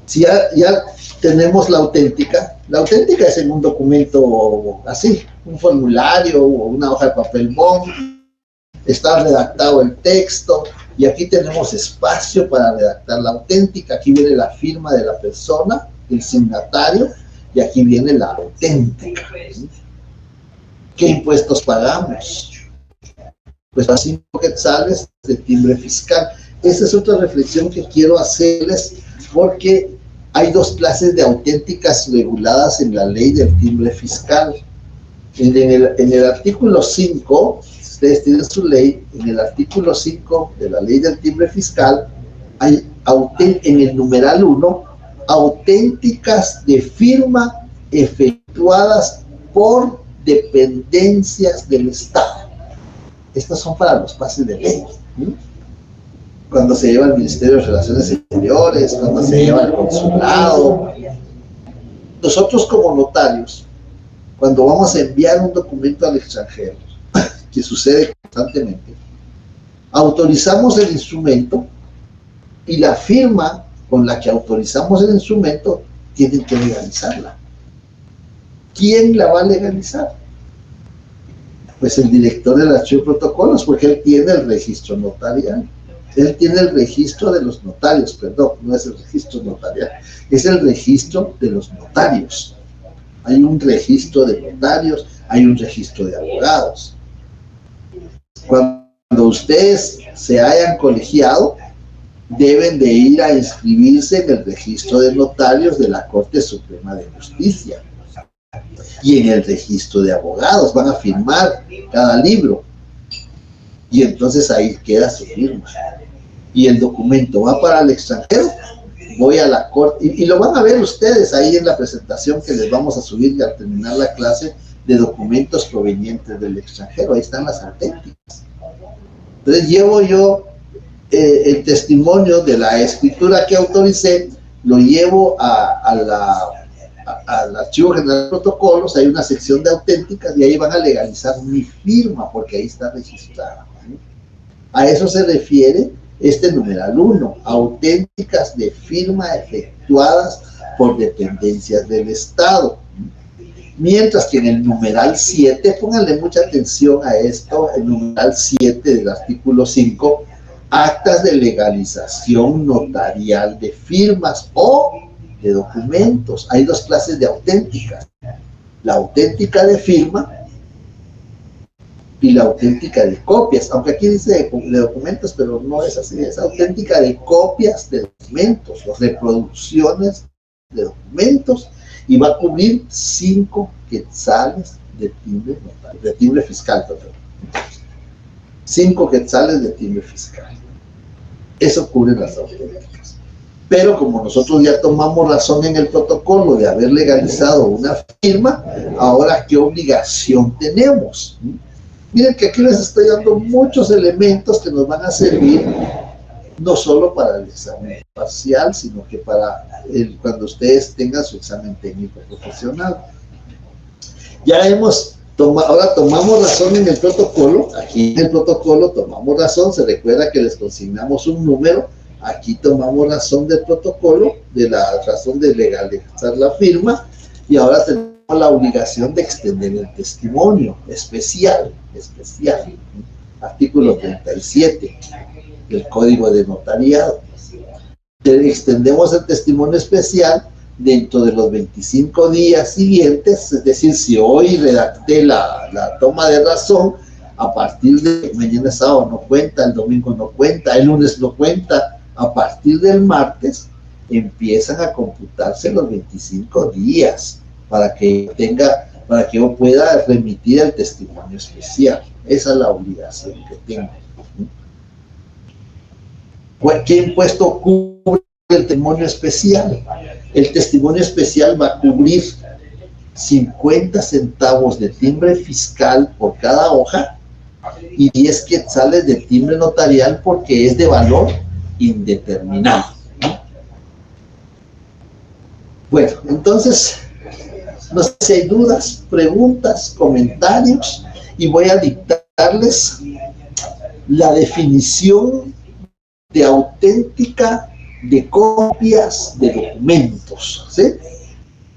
si ya tenemos la auténtica es en un documento así, un formulario o una hoja de papel bond, está redactado el texto, y aquí tenemos espacio para redactar la auténtica. Aquí viene la firma de la persona, el signatario, y aquí viene la auténtica. ¿Qué impuestos pagamos? Pues a 5 quetzales de timbre fiscal. Esa es otra reflexión que quiero hacerles, porque hay dos clases de auténticas reguladas en la ley del timbre fiscal. En el artículo 5, ustedes tienen su ley, en el artículo 5 de la ley del timbre fiscal, hay en el numeral 1, auténticas de firma efectuadas por dependencias del Estado. Estas son para los pases de ley. Cuando se lleva al Ministerio de Relaciones Exteriores, cuando se lleva al consulado. Nosotros como notarios, cuando vamos a enviar un documento al extranjero, que sucede constantemente, autorizamos el instrumento y la firma con la que autorizamos el instrumento tienen que legalizarla. ¿Quién la va a legalizar? Pues el director del archivo de protocolos, porque él tiene el registro notarial. Él tiene el registro de los notarios, perdón, no es el registro notarial, es el registro de los notarios. Hay un registro de notarios, hay un registro de abogados. Cuando ustedes se hayan colegiado, deben de ir a inscribirse en el registro de notarios de la Corte Suprema de Justicia. Y en el registro de abogados van a firmar cada libro. Y entonces ahí queda su firma. Y el documento va para el extranjero, voy a la corte, y lo van a ver ustedes ahí en la presentación que les vamos a subir al terminar la clase de documentos provenientes del extranjero. Ahí están las auténticas. Entonces llevo yo el testimonio de la escritura que autoricé, lo llevo al Archivo General de Protocolos, hay una sección de auténticas y ahí van a legalizar mi firma porque ahí está registrada. A eso se refiere este numeral 1, auténticas de firma efectuadas por dependencias del Estado. Mientras que en el numeral 7, pónganle mucha atención a esto, el numeral 7 del artículo 5, actas de legalización notarial de firmas o de documentos. Hay dos clases de auténticas, la auténtica de firma y la auténtica de copias, aunque aquí dice de documentos, pero no es así, es auténtica de copias de documentos, o reproducciones de documentos, y va a cubrir 5 quetzales de timbre fiscal, perdón. 5 quetzales de timbre fiscal. Eso cubre las auténticas. Pero como nosotros ya tomamos razón en el protocolo de haber legalizado una firma, ahora ¿qué obligación tenemos? Miren que aquí les estoy dando muchos elementos que nos van a servir no solo para el examen parcial, sino que para cuando ustedes tengan su examen técnico profesional. Ya ahora tomamos razón en el protocolo. Aquí en el protocolo tomamos razón, se recuerda que les consignamos un número. Aquí tomamos razón del protocolo, de la razón de legalizar la firma, y ahora tenemos la obligación de extender el testimonio especial, artículo 37 del Código de Notariado. Extendemos el testimonio especial dentro de los 25 días siguientes, es decir, si hoy redacté la toma de razón, a partir de mañana sábado no cuenta, el domingo no cuenta, el lunes no cuenta, a partir del martes empiezan a computarse los 25 días para que yo pueda remitir el testimonio especial. Esa es la obligación que tengo. ¿Qué impuesto cubre el testimonio especial? El testimonio especial va a cubrir 50 centavos de timbre fiscal por cada hoja y 10 quetzales de timbre notarial porque es de valor indeterminado. Bueno, entonces, no sé si hay dudas, preguntas, comentarios, y voy a dictarles la definición de auténtica de copias de documentos, ¿sí?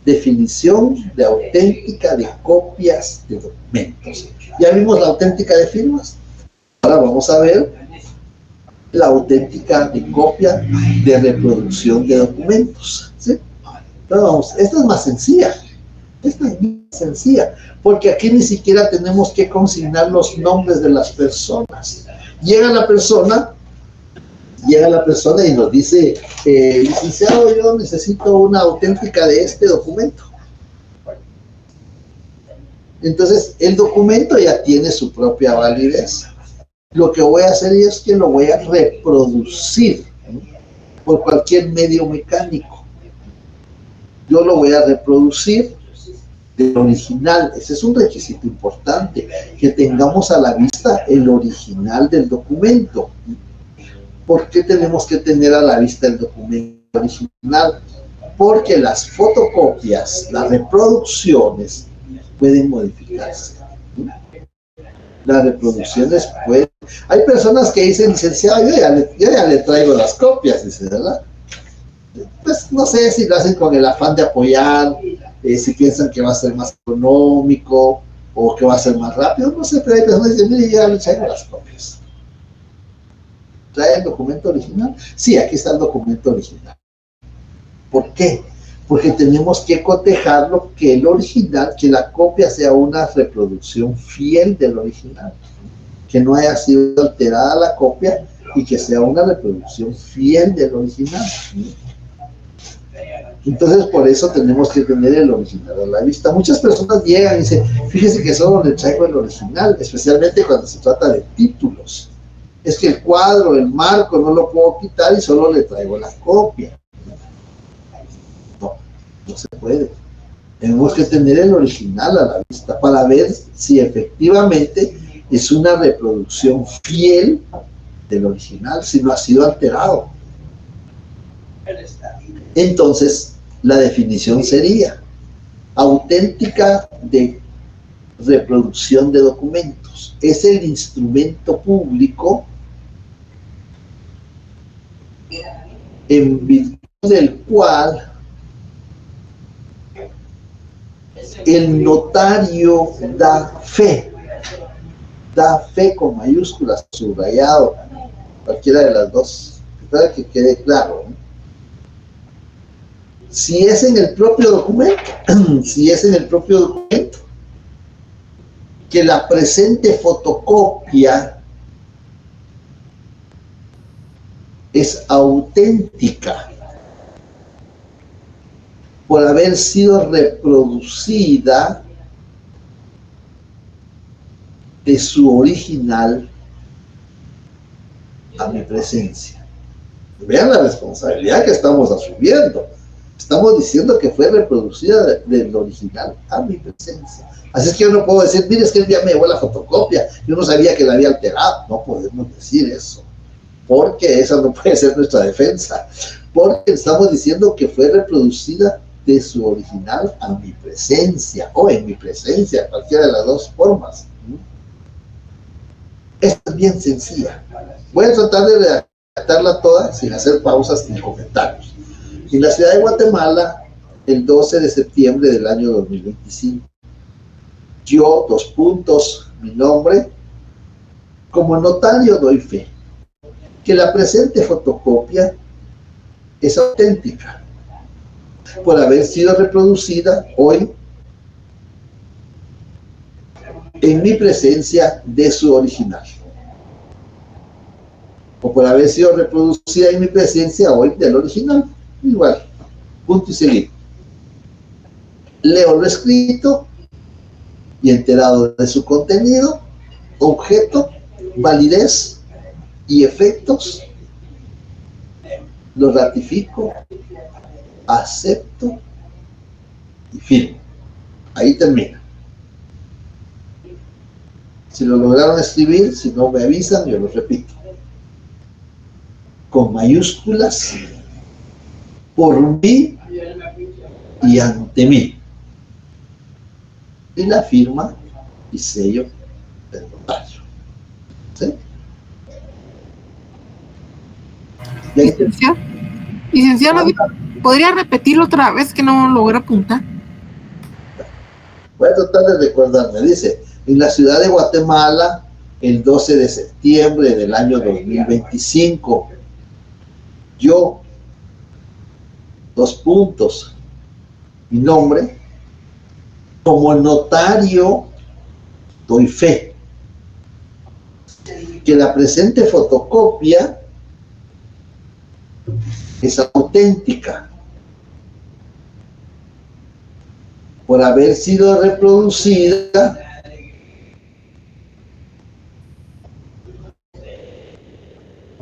Definición de auténtica de copias de documentos. Ya vimos la auténtica de firmas. Ahora vamos a ver la auténtica de copia de reproducción de documentos, ¿sí? Pero vamos, esta es más sencilla. Esta es muy sencilla, porque aquí ni siquiera tenemos que consignar los nombres de las personas. Llega la persona y nos dice, licenciado, yo necesito una auténtica de este documento. Entonces, el documento ya tiene su propia validez. Lo que voy a hacer es que lo voy a reproducir, ¿no?, por cualquier medio mecánico. Yo lo voy a reproducir del original. Ese es un requisito importante, que tengamos a la vista el original del documento. ¿Por qué tenemos que tener a la vista el documento original? Porque las fotocopias, las reproducciones, pueden modificarse. Las reproducciones pueden... Hay personas que dicen, licenciado, yo ya le traigo las copias, dice, ¿verdad? Pues no sé si lo hacen con el afán de apoyar, si piensan que va a ser más económico o que va a ser más rápido, no sé, pero hay personas que dicen, mire, ya le traigo las copias. ¿Trae el documento original? Sí, aquí está el documento original. ¿Por qué? Porque tenemos que cotejarlo, que el original, que la copia sea una reproducción fiel del original, que no haya sido alterada la copia y que sea una reproducción fiel del original. Entonces, por eso tenemos que tener el original a la vista. Muchas personas llegan y dicen, fíjese que solo le traigo el original, especialmente cuando se trata de títulos. Es que el cuadro, el marco, no lo puedo quitar y solo le traigo la copia. No se puede. Tenemos que tener el original a la vista para ver si efectivamente es una reproducción fiel del original, si no ha sido alterado. Entonces, la definición sería auténtica de reproducción de documentos. Es el instrumento público en virtud del cual el notario da fe con mayúsculas, subrayado, cualquiera de las dos, para que quede claro, ¿no? Si es en el propio documento, que la presente fotocopia es auténtica por haber sido reproducida de su original a mi presencia. Vean la responsabilidad que estamos asumiendo. Estamos diciendo que fue reproducida del original a mi presencia. Así es que yo no puedo decir, mire, es que él ya me llevó la fotocopia, yo no sabía que la había alterado. No podemos decir eso, porque esa no puede ser nuestra defensa, porque estamos diciendo que fue reproducida de su original a mi presencia, o en mi presencia, cualquiera de las dos formas. Esta es bien sencilla. Voy a tratar de redactarla toda sin hacer pausas ni comentarios. En la ciudad de Guatemala, el 12 de septiembre del año 2025, yo, mi nombre, como notario doy fe que la presente fotocopia es auténtica por haber sido reproducida hoy en mi presencia de su original, o por haber sido reproducida en mi presencia hoy del original. Igual, punto y seguido. Leo lo escrito y enterado de su contenido, objeto, validez y efectos, lo ratifico, acepto y firmo. Ahí termina. Si lo lograron escribir, si no me avisan, yo lo repito. Con mayúsculas, por mí y ante mí. Y la firma y sello del notario. ¿Sí? Licenciado, ¿podría repetirlo otra vez que no logré apuntar? Voy a tratar de recordarme. Dice, en la ciudad de Guatemala, el 12 de septiembre del año 2025, yo, mi nombre, como notario, doy fe que la presente fotocopia es auténtica por haber sido reproducida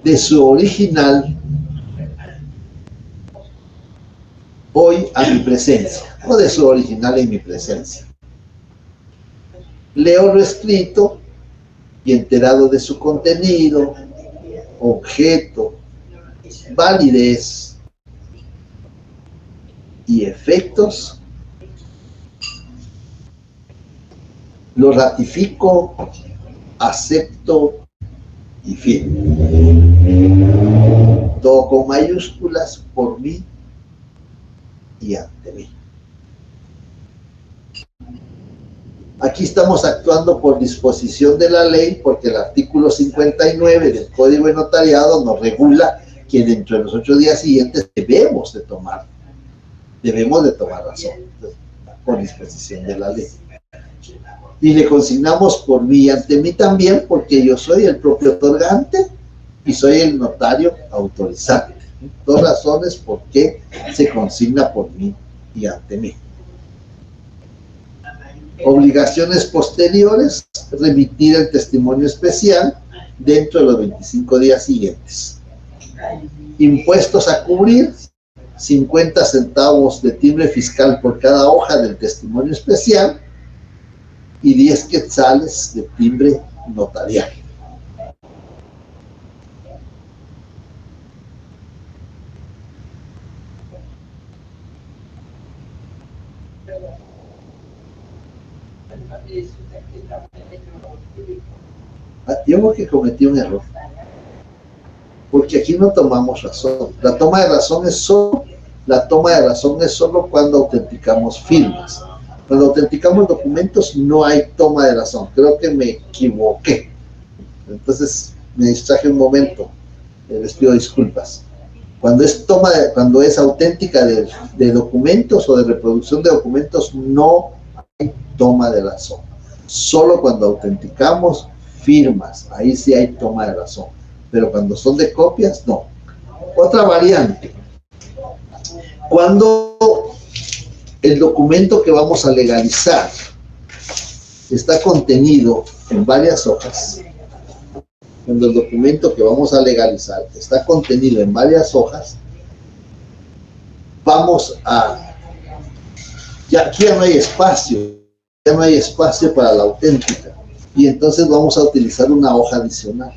de su original hoy a mi presencia, o de su original en mi presencia. Leo lo escrito y enterado de su contenido, objeto, validez y efectos, lo ratifico, acepto y firmo. Todo con mayúsculas por mí y ante mí. Aquí estamos actuando por disposición de la ley, porque el artículo 59 del Código de Notariado nos regula que dentro de los 8 días siguientes debemos de tomar razón, por disposición de la ley. Y le consignamos por mí y ante mí también, porque yo soy el propio otorgante y soy el notario autorizante. 2 razones por qué se consigna por mí y ante mí. Obligaciones posteriores, remitir el testimonio especial dentro de los 25 días siguientes. Impuestos a cubrir, 50 centavos de timbre fiscal por cada hoja del testimonio especial y 10 quetzales de timbre notarial. Yo creo que cometí un error, porque aquí no tomamos razón. La toma de razón es solo cuando autenticamos firmas. Cuando autenticamos documentos no hay toma de razón. Creo que me equivoqué. Entonces me distraje un momento. Les pido disculpas. Cuando es auténtica de documentos o de reproducción de documentos, no hay toma de razón. Solo cuando autenticamos firmas, ahí sí hay toma de razón. Pero cuando son de copias, no. Otra variante. Cuando el documento que vamos a legalizar está contenido en varias hojas, cuando el documento que vamos a legalizar está contenido en varias hojas, aquí ya no hay espacio para la auténtica, y entonces vamos a utilizar una hoja adicional,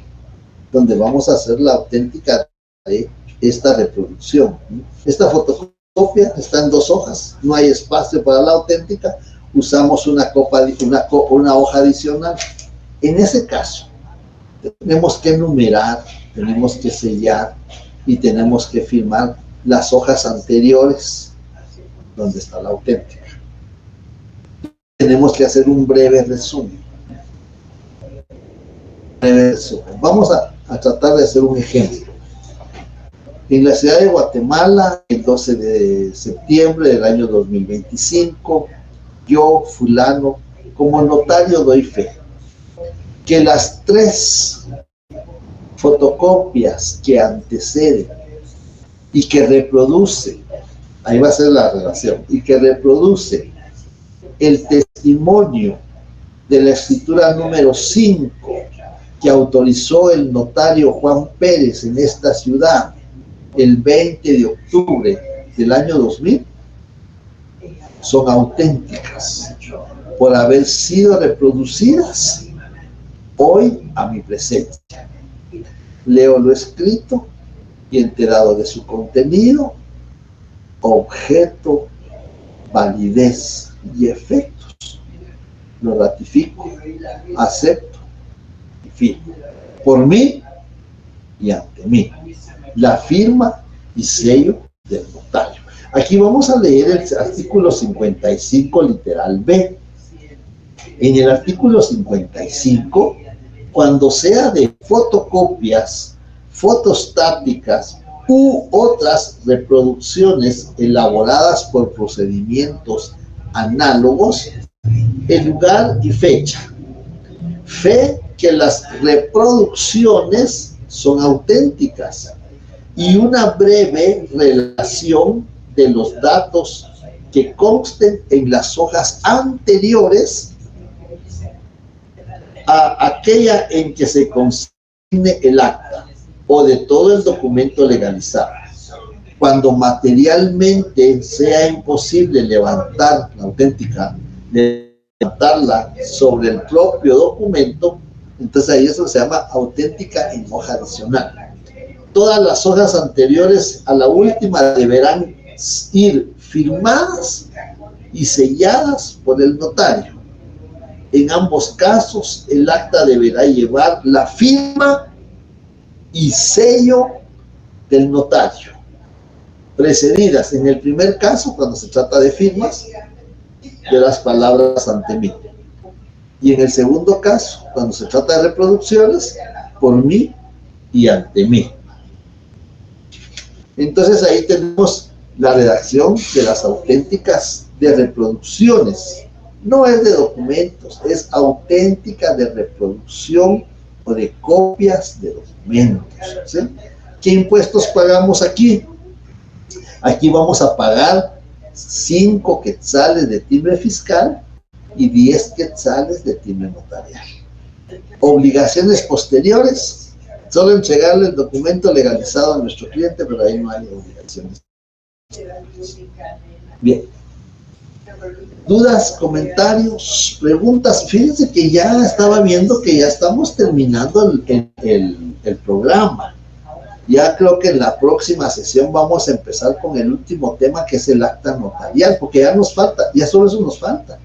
donde vamos a hacer la auténtica de esta reproducción. Esta fotocopia está en 2 hojas, no hay espacio para la auténtica, usamos una hoja adicional. En ese caso, tenemos que numerar, tenemos que sellar y tenemos que firmar las hojas anteriores donde está la auténtica. Tenemos que hacer un breve resumen. Vamos a tratar de hacer un ejemplo. En la ciudad de Guatemala, el 12 de septiembre del año 2025, yo, fulano, como notario doy fe que las 3 fotocopias que anteceden y que reproduce, ahí va a ser la relación, y que reproduce el testimonio de la escritura número 5 que autorizó el notario Juan Pérez en esta ciudad el 20 de octubre del año 2000, son auténticas por haber sido reproducidas hoy a mi presencia. Leo lo escrito y enterado de su contenido, objeto, validez y efectos, lo ratifico, acepto y firmo, por mí y ante mí. la firma y sello del notario. Aquí vamos a leer el artículo 55, literal B. En el artículo 55, cuando sea de fotocopias, fotostáticas u otras reproducciones elaboradas por procedimientos análogos, el lugar y fecha. Fe que las reproducciones son auténticas y una breve relación de los datos que consten en las hojas anteriores a aquella en que se consigne el acta o de todo el documento legalizado. Cuando materialmente sea imposible levantar la auténtica, levantarla sobre el propio documento, entonces ahí eso se llama auténtica en hoja adicional. Todas las hojas anteriores a la última deberán ir firmadas y selladas por el notario. En ambos casos, el acta deberá llevar la firma y sello del notario, precedidas en el primer caso, cuando se trata de firmas, de las palabras ante mí, y en el segundo caso, cuando se trata de reproducciones, por mí y ante mí. Entonces ahí tenemos la redacción de las auténticas de reproducciones. No es de documentos, es auténtica de reproducción o de copias de documentos, ¿sí? ¿Qué impuestos pagamos aquí? Aquí vamos a pagar 5 quetzales de timbre fiscal y 10 quetzales de timbre notarial. Obligaciones posteriores, solo entregarle el documento legalizado a nuestro cliente, pero ahí no hay obligaciones. Bien. ¿Dudas, comentarios, preguntas? Fíjense que ya estaba viendo que ya estamos terminando el programa. Ya creo que en la próxima sesión vamos a empezar con el último tema, que es el acta notarial, porque ya nos falta, ya solo eso nos falta.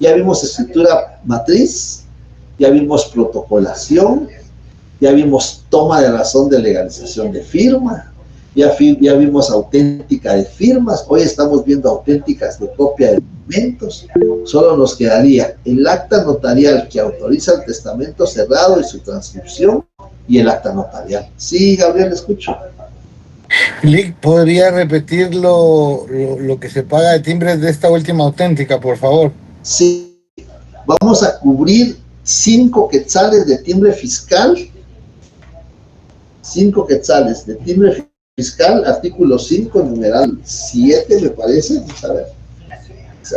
Ya vimos escritura matriz, ya vimos protocolación, ya vimos toma de razón de legalización de firma, ya vimos auténtica de firmas, hoy estamos viendo auténticas de copia de documentos. Solo nos quedaría el acta notarial que autoriza el testamento cerrado y su transcripción, y el acta notarial. Sí, Gabriel, escucho. Lick, ¿podría repetir lo que se paga de timbres de esta última auténtica, por favor? Sí, vamos a cubrir 5 quetzales de timbre fiscal, 5 quetzales de timbre fiscal, artículo 5, numeral 7, me parece, vamos a ver,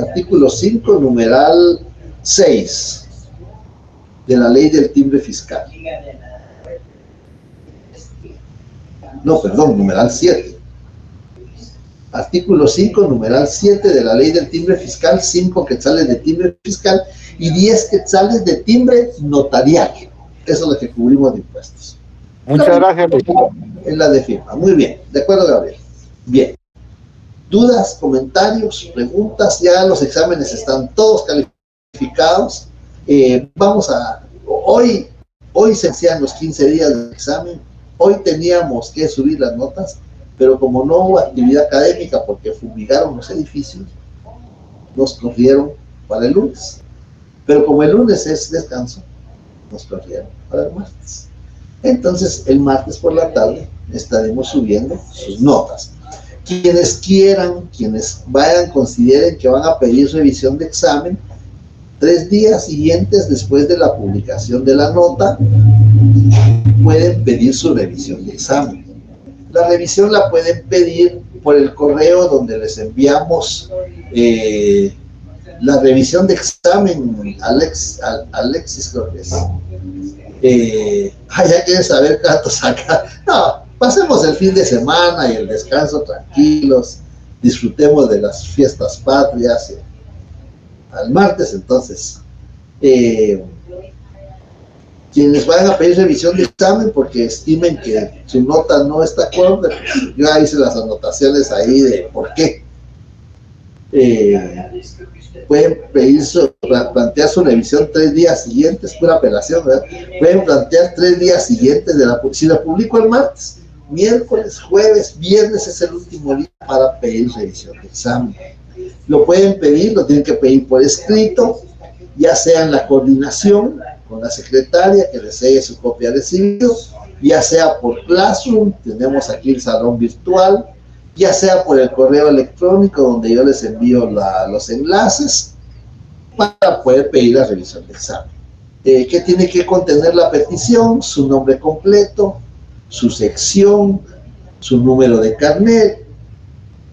artículo 5, numeral 6 de la ley del timbre fiscal. No, perdón, numeral 7. Artículo 5, numeral 7 de la ley del timbre fiscal, 5 quetzales de timbre fiscal y 10 quetzales de timbre notarial. Eso es lo que cubrimos de impuestos. Muchas gracias. Es la de firma. Muy bien. De acuerdo, Gabriel. Bien. ¿Dudas, comentarios, preguntas? Ya los exámenes están todos calificados. Vamos a... Hoy se hacían los 15 días de examen. Hoy teníamos que subir las notas, pero como no hubo actividad académica porque fumigaron los edificios, nos corrieron para el lunes. Pero como el lunes es descanso, nos corrieron para el martes. Entonces, el martes por la tarde estaremos subiendo sus notas. Quienes quieran, quienes vayan, consideren que van a pedir revisión de examen, 3 días siguientes después de la publicación de la nota, pueden pedir su revisión de examen. La revisión la pueden pedir por el correo donde les enviamos la revisión de examen, Alexis creo que es. Ya quieren saber cuánto sacar. No, pasemos el fin de semana y el descanso tranquilos, disfrutemos de las fiestas patrias. Al martes, entonces, quienes vayan a pedir revisión de examen porque estimen que su nota no está acorde, pues yo ya hice las anotaciones ahí de por qué. Pueden plantear su revisión 3 días siguientes, pura apelación, ¿verdad? Pueden plantear 3 días siguientes si la publico el martes, miércoles, jueves, viernes es el último día para pedir revisión de examen. Lo pueden pedir, lo tienen que pedir por escrito, ya sea en la coordinación con la secretaria que les selle su copia de recibido, ya sea por Classroom, tenemos aquí el salón virtual, ya sea por el correo electrónico donde yo les envío los enlaces para poder pedir la revisión de examen. ¿Qué tiene que contener la petición? Su nombre completo, su sección, su número de carnet,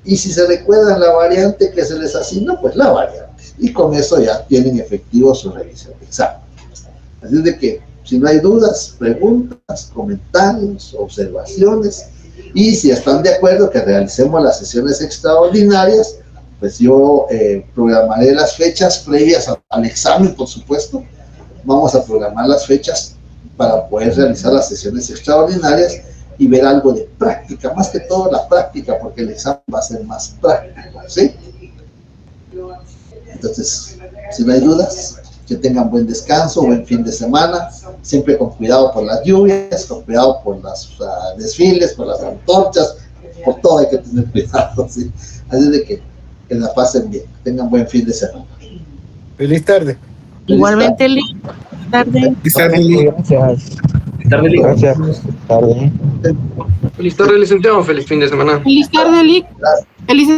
y si se recuerdan la variante que se les asignó, pues la variante. Y con eso ya tienen efectivo su revisión de examen. Así es de que, si no hay dudas, preguntas, comentarios, observaciones, y si están de acuerdo que realicemos las sesiones extraordinarias, pues yo programaré las fechas previas al examen, por supuesto. Vamos a programar las fechas para poder realizar las sesiones extraordinarias y ver algo de práctica, más que todo la práctica, porque el examen va a ser más práctico, ¿sí? Entonces, si no hay dudas, que tengan buen descanso, buen fin de semana, siempre con cuidado por las lluvias, con cuidado por los desfiles, por las antorchas, por todo hay que tener cuidado, ¿sí? Así de que la pasen bien, tengan buen fin de semana. Feliz tarde. Igualmente, Lee. Feliz tarde. Feliz tarde, Lee. Gracias. Gracias. Tarde. Feliz tarde, licenciado. Feliz fin de semana. Feliz tarde, Lick. Gracias. Feliz